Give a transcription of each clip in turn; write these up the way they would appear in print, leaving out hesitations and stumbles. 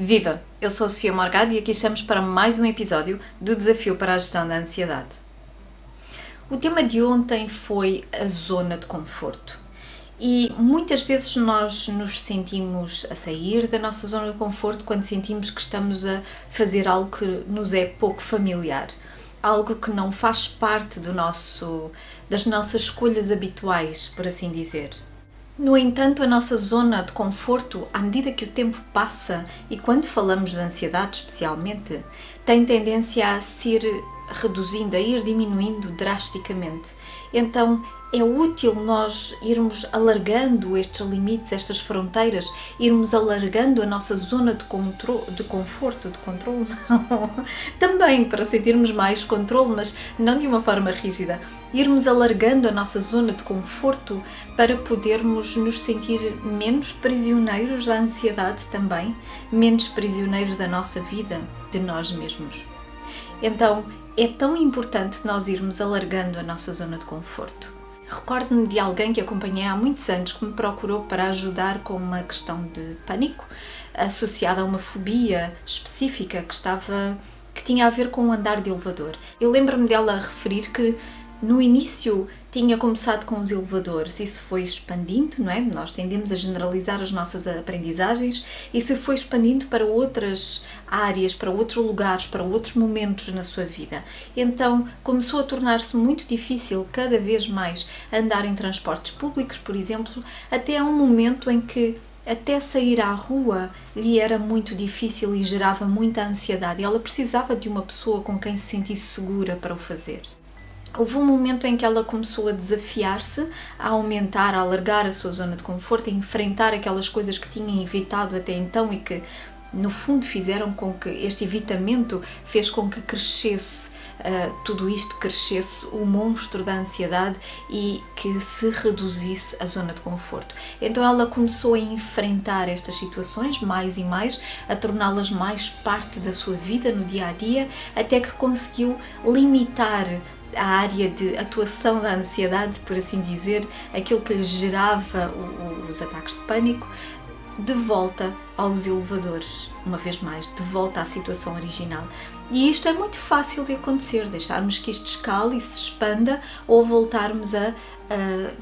Viva! Eu sou a Sofia Morgado e aqui estamos para mais um episódio do Desafio para a Gestão da Ansiedade. O tema de ontem foi a zona de conforto. E muitas vezes nós nos sentimos a sair da nossa zona de conforto quando sentimos que estamos a fazer algo que nos é pouco familiar, algo que não faz parte das nossas escolhas habituais, por assim dizer. No entanto, a nossa zona de conforto, à medida que o tempo passa, e quando falamos de ansiedade especialmente, tem tendência a se ir reduzindo, a ir diminuindo drasticamente. Então, é útil nós irmos alargando estes limites, estas fronteiras, irmos alargando a nossa zona de conforto, não, também para sentirmos mais controle, mas não de uma forma rígida. Irmos alargando a nossa zona de conforto para podermos nos sentir menos prisioneiros da ansiedade também, menos prisioneiros da nossa vida, de nós mesmos. Então, é tão importante nós irmos alargando a nossa zona de conforto. Recordo-me de alguém que acompanhei há muitos anos que me procurou para ajudar com uma questão de pânico associada a uma fobia específica que tinha a ver com o andar de elevador. Eu lembro-me dela referir que no início tinha começado com os elevadores, isso foi expandindo, não é? Nós tendemos a generalizar as nossas aprendizagens e se foi expandindo para outras áreas, para outros lugares, para outros momentos na sua vida. Então começou a tornar-se muito difícil cada vez mais andar em transportes públicos, por exemplo, até a um momento em que até sair à rua lhe era muito difícil e gerava muita ansiedade. Ela precisava de uma pessoa com quem se sentisse segura para o fazer. Houve um momento em que ela começou a desafiar-se, a aumentar, a alargar a sua zona de conforto, a enfrentar aquelas coisas que tinha evitado até então e que, no fundo, fizeram com que este evitamento fez com que crescesse, tudo isto crescesse o monstro da ansiedade e que se reduzisse a zona de conforto. Então ela começou a enfrentar estas situações mais e mais, a torná-las mais parte da sua vida no dia a dia, até que conseguiu limitar a área de atuação da ansiedade, por assim dizer, aquilo que lhe gerava os ataques de pânico, de volta aos elevadores, uma vez mais, de volta à situação original. E isto é muito fácil de acontecer, deixarmos que isto escale e se expanda ou voltarmos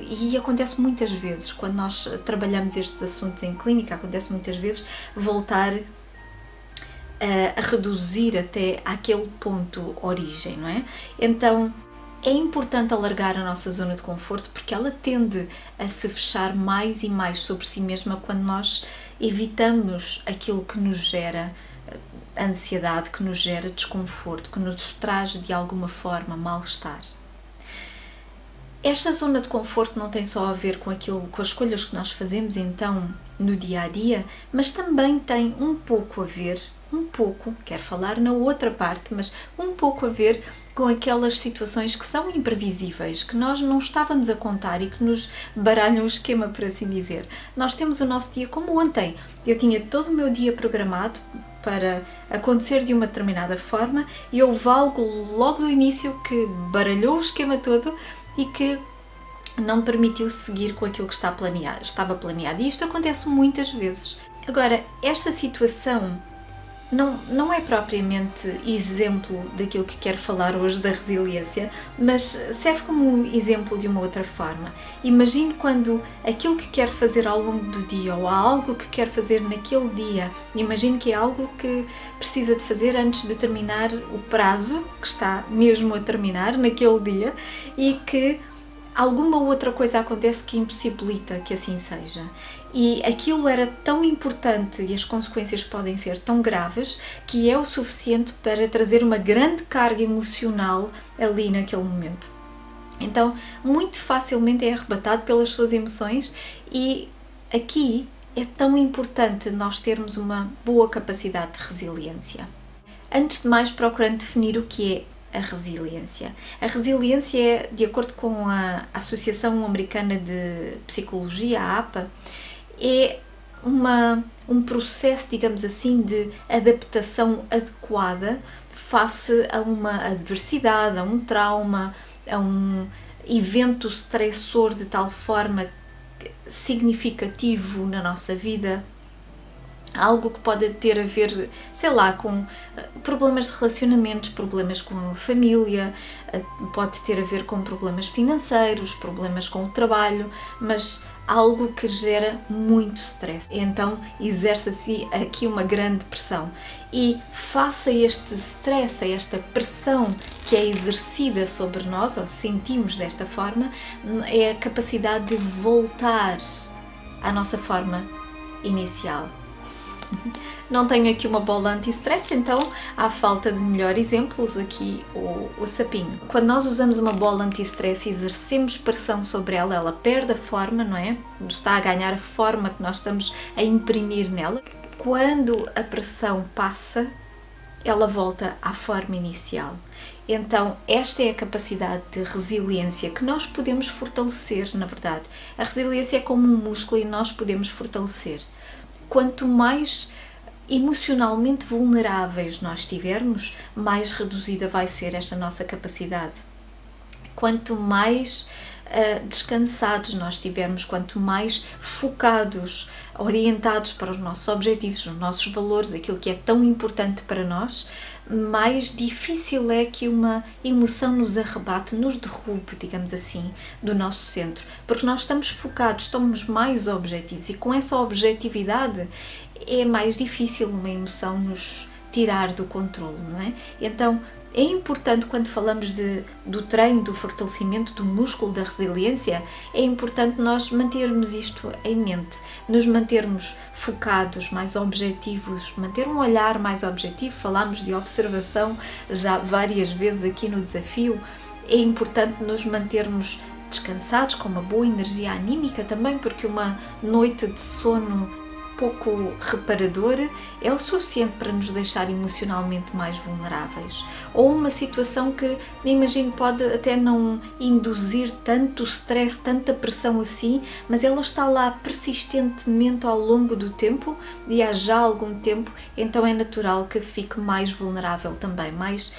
e acontece muitas vezes, quando nós trabalhamos estes assuntos em clínica, acontece muitas vezes voltar a reduzir até àquele ponto origem, não é? Então é importante alargar a nossa zona de conforto porque ela tende a se fechar mais e mais sobre si mesma quando nós evitamos aquilo que nos gera ansiedade, que nos gera desconforto, que nos traz de alguma forma mal-estar. Esta zona de conforto não tem só a ver com as escolhas que nós fazemos então no dia a dia, mas também tem quero falar na outra parte, mas um pouco a ver com aquelas situações que são imprevisíveis, que nós não estávamos a contar e que nos baralham o esquema, por assim dizer. Nós temos o nosso dia como ontem. Eu tinha todo o meu dia programado para acontecer de uma determinada forma e houve algo logo do início que baralhou o esquema todo e que não me permitiu seguir com aquilo que estava planeado. E isto acontece muitas vezes. Agora, esta situação não é propriamente exemplo daquilo que quero falar hoje da resiliência, mas serve como um exemplo de uma outra forma. Imagine quando aquilo que quer fazer ao longo do dia ou há algo que quer fazer naquele dia, imagine que é algo que precisa de fazer antes de terminar o prazo, que está mesmo a terminar naquele dia, e que alguma outra coisa acontece que impossibilita que assim seja. E aquilo era tão importante e as consequências podem ser tão graves que é o suficiente para trazer uma grande carga emocional ali naquele momento. Então, muito facilmente é arrebatado pelas suas emoções e aqui é tão importante nós termos uma boa capacidade de resiliência. Antes de mais, procurando definir o que é a resiliência. A resiliência é, de acordo com a Associação Americana de Psicologia, a APA, é um processo, digamos assim, de adaptação adequada face a uma adversidade, a um trauma, a um evento estressor de tal forma significativo na nossa vida, Algo que pode ter a ver, sei lá, com problemas de relacionamentos, problemas com a família, pode ter a ver com problemas financeiros, problemas com o trabalho, mas algo que gera muito stress. Então exerce-se aqui uma grande pressão. E face a este stress, a esta pressão que é exercida sobre nós, ou sentimos desta forma, é a capacidade de voltar à nossa forma inicial. Não tenho aqui uma bola anti-stress, então, à falta de melhor exemplo, uso aqui o sapinho. Quando nós usamos uma bola anti-stress e exercemos pressão sobre ela, ela perde a forma, não é? Está a ganhar a forma que nós estamos a imprimir nela. Quando a pressão passa, ela volta à forma inicial. Então, esta é a capacidade de resiliência que nós podemos fortalecer, na verdade. A resiliência é como um músculo e nós podemos fortalecer. Quanto mais emocionalmente vulneráveis nós estivermos, mais reduzida vai ser esta nossa capacidade. Quanto mais descansados nós estivermos, quanto mais focados, orientados para os nossos objetivos, os nossos valores, aquilo que é tão importante para nós, mais difícil é que uma emoção nos arrebate, nos derrube, digamos assim, do nosso centro, porque nós estamos focados, estamos mais objetivos e com essa objetividade é mais difícil uma emoção nos tirar do controle, não é? Então, é importante quando falamos do treino, do fortalecimento do músculo da resiliência, é importante nós mantermos isto em mente, nos mantermos focados, mais objetivos, manter um olhar mais objetivo. Falámos de observação já várias vezes aqui no desafio. É importante nos mantermos descansados, com uma boa energia anímica também, porque uma noite de sono pouco reparador é o suficiente para nos deixar emocionalmente mais vulneráveis. Ou uma situação que, imagino, pode até não induzir tanto stress, tanta pressão assim, mas ela está lá persistentemente ao longo do tempo e há já algum tempo, então é natural que fique mais vulnerável também, mais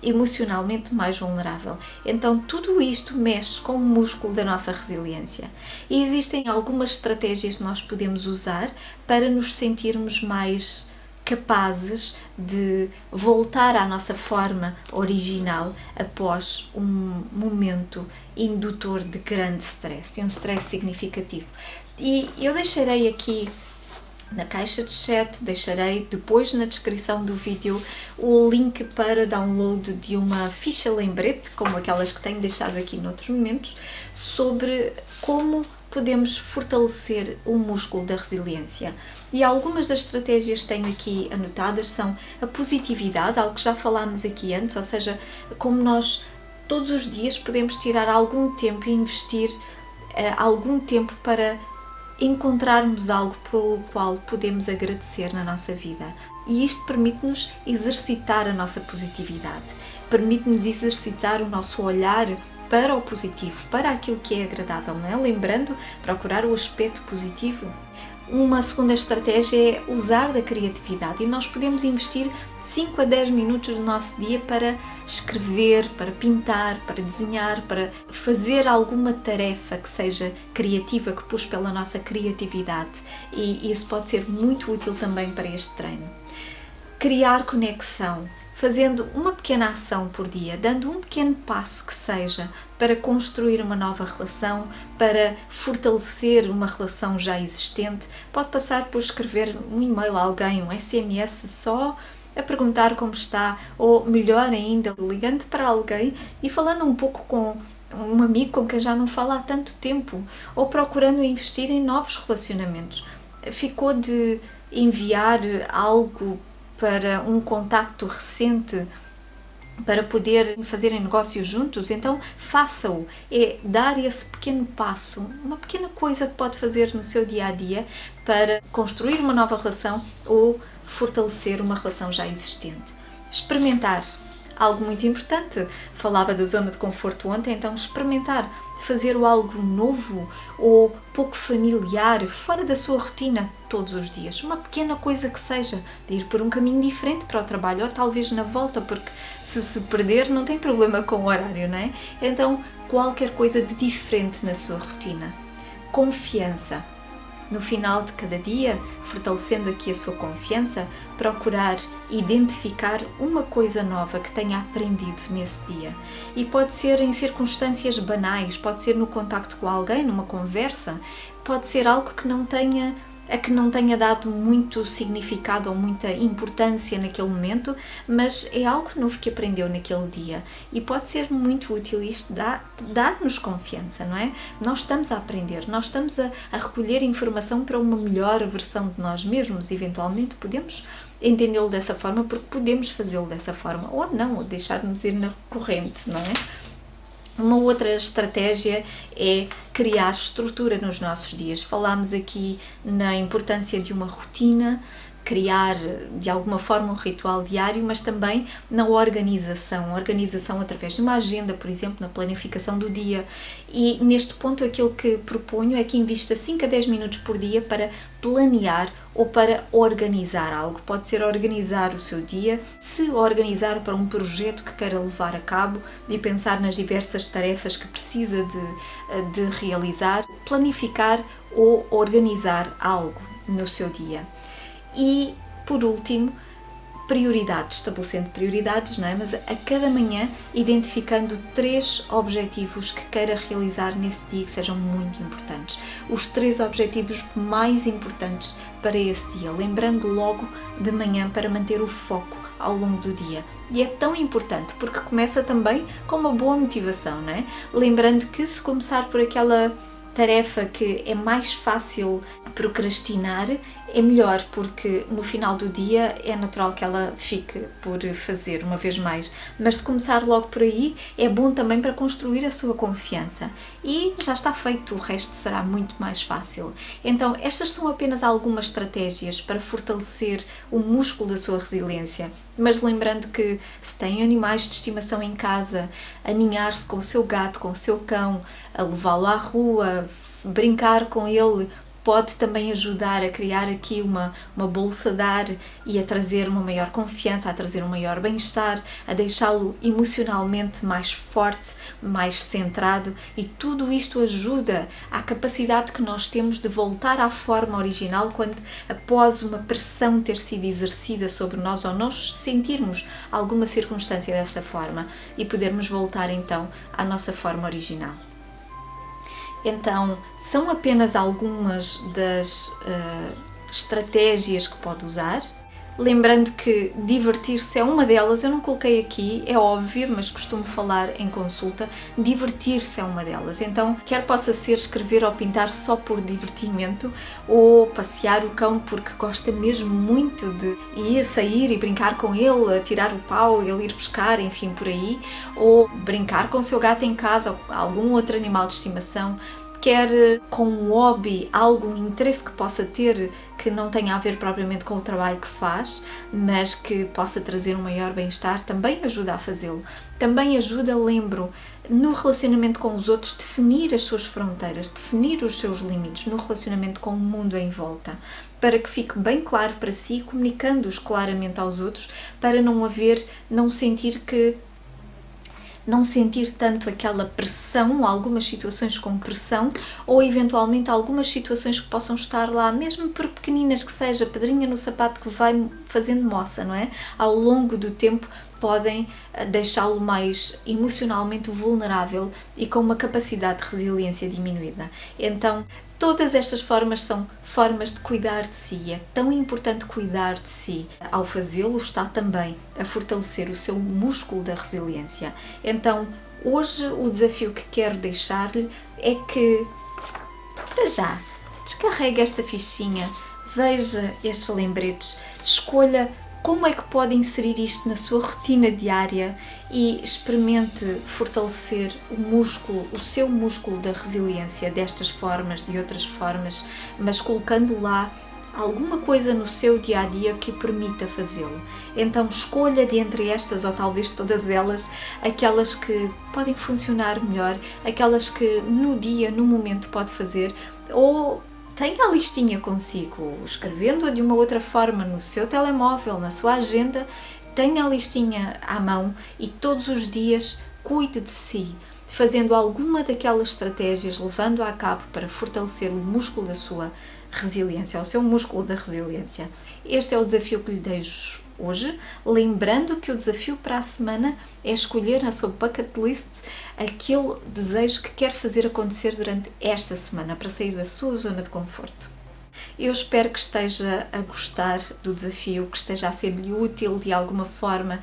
emocionalmente mais vulnerável. Então tudo isto mexe com o músculo da nossa resiliência e existem algumas estratégias que nós podemos usar para nos sentirmos mais capazes de voltar à nossa forma original após um momento indutor de grande stress, de um stress significativo. E eu deixarei aqui na caixa de chat, deixarei depois na descrição do vídeo o link para download de uma ficha lembrete, como aquelas que tenho deixado aqui noutros momentos, sobre como podemos fortalecer o músculo da resiliência. E algumas das estratégias que tenho aqui anotadas são a positividade, algo que já falámos aqui antes, ou seja, como nós todos os dias podemos tirar algum tempo e investir algum tempo para encontrarmos algo pelo qual podemos agradecer na nossa vida. E isto permite-nos exercitar a nossa positividade, permite-nos exercitar o nosso olhar para o positivo, para aquilo que é agradável, não é? Lembrando, procurar o aspecto positivo. Uma segunda estratégia é usar da criatividade e nós podemos investir 5 a 10 minutos do nosso dia para escrever, para pintar, para desenhar, para fazer alguma tarefa que seja criativa, que puxe pela nossa criatividade, e isso pode ser muito útil também para este treino. Criar conexão, fazendo uma pequena ação por dia, dando um pequeno passo que seja para construir uma nova relação, para fortalecer uma relação já existente. Pode passar por escrever um e-mail a alguém, um SMS só a perguntar como está, ou melhor ainda, ligando para alguém e falando um pouco com um amigo com quem já não fala há tanto tempo, ou procurando investir em novos relacionamentos. Ficou de enviar algo para um contacto recente para poder fazerem negócios juntos? Então faça-o. É dar esse pequeno passo, uma pequena coisa que pode fazer no seu dia-a-dia para construir uma nova relação ou fortalecer uma relação já existente. Experimentar. Algo muito importante. Falava da zona de conforto ontem, então experimentar, fazer algo novo ou pouco familiar, fora da sua rotina todos os dias. Uma pequena coisa que seja, de ir por um caminho diferente para o trabalho ou talvez na volta, porque se perder não tem problema com o horário, não é? Então, qualquer coisa de diferente na sua rotina. Confiança. no final de cada dia, fortalecendo aqui a sua confiança, procurar identificar uma coisa nova que tenha aprendido nesse dia. E pode ser em circunstâncias banais, pode ser no contacto com alguém, numa conversa, pode ser algo que não tenha dado muito significado ou muita importância naquele momento, mas é algo novo que aprendeu naquele dia e pode ser muito útil. Isto dá-nos confiança, não é? Nós estamos a aprender, nós estamos a recolher informação para uma melhor versão de nós mesmos. Eventualmente podemos entendê-lo dessa forma porque podemos fazê-lo dessa forma, ou não, ou deixar-nos ir na corrente, não é? Uma outra estratégia é criar estrutura nos nossos dias. Falámos aqui na importância de uma rotina, criar de alguma forma um ritual diário, mas também na organização através de uma agenda, por exemplo, na planificação do dia. E neste ponto aquilo que proponho é que invista 5 a 10 minutos por dia para planear ou para organizar algo. Pode ser organizar o seu dia, se organizar para um projeto que queira levar a cabo e pensar nas diversas tarefas que precisa de realizar, planificar ou organizar algo no seu dia. E, por último, estabelecendo prioridades, não é? Mas a cada manhã identificando 3 objetivos que queira realizar nesse dia que sejam muito importantes. Os 3 objetivos mais importantes para esse dia, lembrando logo de manhã para manter o foco ao longo do dia. E é tão importante porque começa também com uma boa motivação, não é? Lembrando que se começar por aquela tarefa que é mais fácil procrastinar, é melhor, porque no final do dia é natural que ela fique por fazer uma vez mais, mas se começar logo por aí é bom também para construir a sua confiança e já está feito, o resto será muito mais fácil. Então estas são apenas algumas estratégias para fortalecer o músculo da sua resiliência, mas lembrando que se tem animais de estimação em casa, aninhar-se com o seu gato, com o seu cão, a levá-lo à rua, brincar com ele, pode também ajudar a criar aqui uma bolsa de ar e a trazer uma maior confiança, a trazer um maior bem-estar, a deixá-lo emocionalmente mais forte, mais centrado, e tudo isto ajuda à capacidade que nós temos de voltar à forma original quando, após uma pressão ter sido exercida sobre nós ou nós sentirmos alguma circunstância desta forma e podermos voltar então à nossa forma original. Então, são apenas algumas das estratégias que pode usar. Lembrando que divertir-se é uma delas, eu não coloquei aqui, é óbvio, mas costumo falar em consulta, divertir-se é uma delas. Então, quer possa ser escrever ou pintar só por divertimento, ou passear o cão porque gosta mesmo muito de sair e brincar com ele, tirar o pau, ele ir pescar, enfim, por aí, ou brincar com o seu gato em casa ou algum outro animal de estimação. Quer com um hobby, um interesse que possa ter que não tenha a ver propriamente com o trabalho que faz, mas que possa trazer um maior bem-estar, também ajuda a fazê-lo. Também ajuda, lembro, no relacionamento com os outros, definir as suas fronteiras, definir os seus limites no relacionamento com o mundo em volta, para que fique bem claro para si, comunicando-os claramente aos outros, para não sentir tanto aquela pressão, algumas situações com pressão, ou eventualmente algumas situações que possam estar lá, mesmo por pequeninas que seja, pedrinha no sapato que vai fazendo moça, não é? Ao longo do tempo podem deixá-lo mais emocionalmente vulnerável e com uma capacidade de resiliência diminuída. Então, todas estas formas são formas de cuidar de si. É tão importante cuidar de si. Ao fazê-lo, está também a fortalecer o seu músculo da resiliência. Então, hoje o desafio que quero deixar-lhe é que, para já, descarregue esta fichinha, veja estes lembretes, escolha como é que pode inserir isto na sua rotina diária e experimente fortalecer o seu músculo da resiliência destas formas, de outras formas, mas colocando lá alguma coisa no seu dia-a-dia que permita fazê-lo. Então escolha de entre estas, ou talvez todas elas, aquelas que podem funcionar melhor, aquelas que no dia, no momento pode fazer, ou tenha a listinha consigo, escrevendo-a de uma outra forma no seu telemóvel, na sua agenda, tenha a listinha à mão e todos os dias cuide de si, fazendo alguma daquelas estratégias, levando a cabo para fortalecer o músculo da sua resiliência, ao seu músculo da resiliência. Este é o desafio que lhe deixo hoje, lembrando que o desafio para a semana é escolher na sua bucket list aquele desejo que quer fazer acontecer durante esta semana, para sair da sua zona de conforto. Eu espero que esteja a gostar do desafio, que esteja a ser-lhe útil de alguma forma,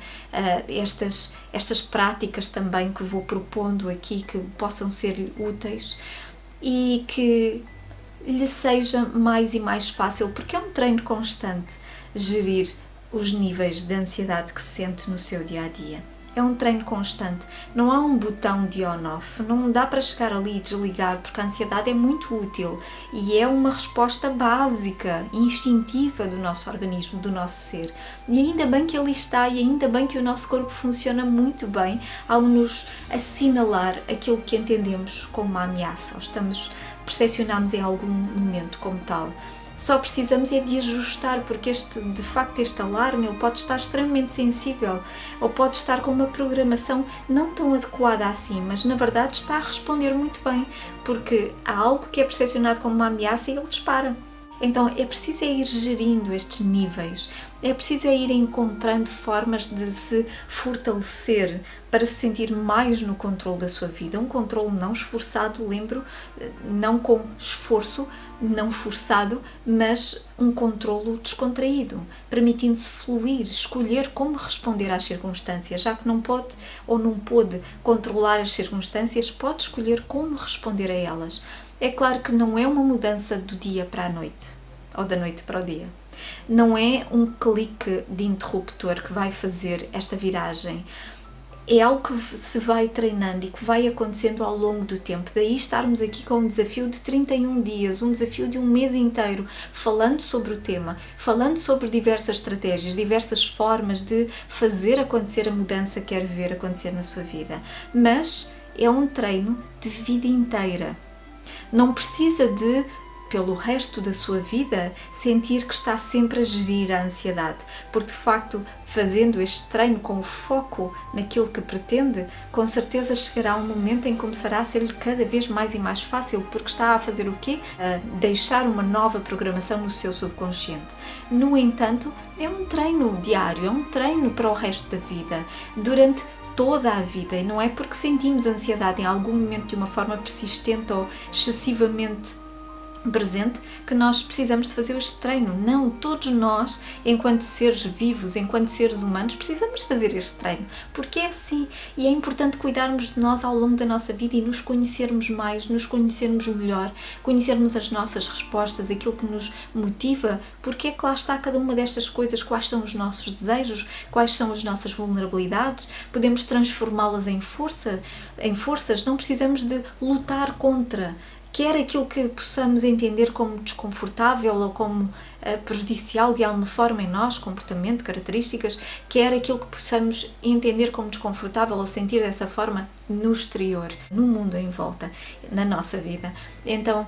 estas práticas também que vou propondo aqui, que possam ser-lhe úteis e que lhe seja mais e mais fácil, porque é um treino constante, gerir os níveis de ansiedade que se sente no seu dia-a-dia. É um treino constante, não há um botão de on-off, não dá para chegar ali e desligar, porque a ansiedade é muito útil e é uma resposta básica, instintiva do nosso organismo, do nosso ser. E ainda bem que ali está e ainda bem que o nosso corpo funciona muito bem ao nos assinalar aquilo que entendemos como uma ameaça, ou percepcionamos em algum momento como tal. Só precisamos é de ajustar, porque de facto este alarme ele pode estar extremamente sensível ou pode estar com uma programação não tão adequada assim, mas na verdade está a responder muito bem, porque há algo que é percepcionado como uma ameaça e ele dispara. Então é preciso ir gerindo estes níveis, é preciso ir encontrando formas de se fortalecer para se sentir mais no controle da sua vida. Um controle não esforçado, lembro, não com esforço, não forçado, mas um controlo descontraído, permitindo-se fluir, escolher como responder às circunstâncias. Já que não pode ou não pôde controlar as circunstâncias, pode escolher como responder a elas. É claro que não é uma mudança do dia para a noite, ou da noite para o dia. Não é um clique de interruptor que vai fazer esta viragem. É algo que se vai treinando e que vai acontecendo ao longo do tempo. Daí estarmos aqui com um desafio de 31 dias, um desafio de um mês inteiro, falando sobre o tema, falando sobre diversas estratégias, diversas formas de fazer acontecer a mudança que quer ver acontecer na sua vida. Mas é um treino de vida inteira. Não precisa de, pelo resto da sua vida, sentir que está sempre a gerir a ansiedade, porque de facto, fazendo este treino com o foco naquilo que pretende, com certeza chegará um momento em que começará a ser-lhe cada vez mais e mais fácil, porque está a fazer o quê? A deixar uma nova programação no seu subconsciente. No entanto, é um treino diário, é um treino para o resto da vida, durante toda a vida, e não é porque sentimos ansiedade em algum momento de uma forma persistente ou excessivamente presente que nós precisamos de fazer este treino. Não, todos nós, enquanto seres vivos, enquanto seres humanos, precisamos fazer este treino, porque é assim, e é importante cuidarmos de nós ao longo da nossa vida e nos conhecermos mais, nos conhecermos melhor, conhecermos as nossas respostas, aquilo que nos motiva, porque é que lá está cada uma destas coisas, quais são os nossos desejos, quais são as nossas vulnerabilidades, podemos transformá-las em forças, não precisamos de lutar contra, quer aquilo que possamos entender como desconfortável ou como prejudicial de alguma forma em nós, comportamento, características, quer aquilo que possamos entender como desconfortável ou sentir dessa forma no exterior, no mundo em volta, na nossa vida. Então,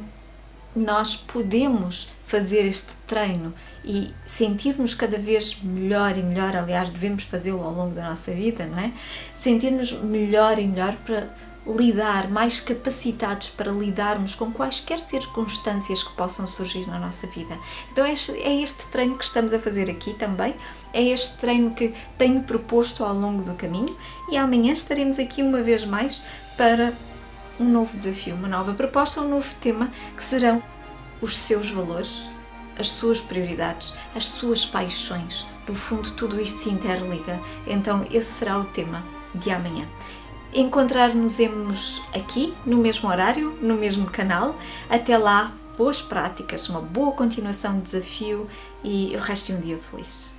nós podemos fazer este treino e sentir-nos cada vez melhor e melhor, aliás, devemos fazê-lo ao longo da nossa vida, não é? Sentir-nos melhor e melhor para lidar, mais capacitados para lidarmos com quaisquer circunstâncias que possam surgir na nossa vida. Então é este treino que estamos a fazer aqui também, é este treino que tenho proposto ao longo do caminho e amanhã estaremos aqui uma vez mais para um novo desafio, uma nova proposta, um novo tema que serão os seus valores, as suas prioridades, as suas paixões. No fundo, tudo isto se interliga. Então esse será o tema de amanhã. Encontrar-nos-emos aqui, no mesmo horário, no mesmo canal. Até lá, boas práticas, uma boa continuação de desafio e o resto de um dia feliz.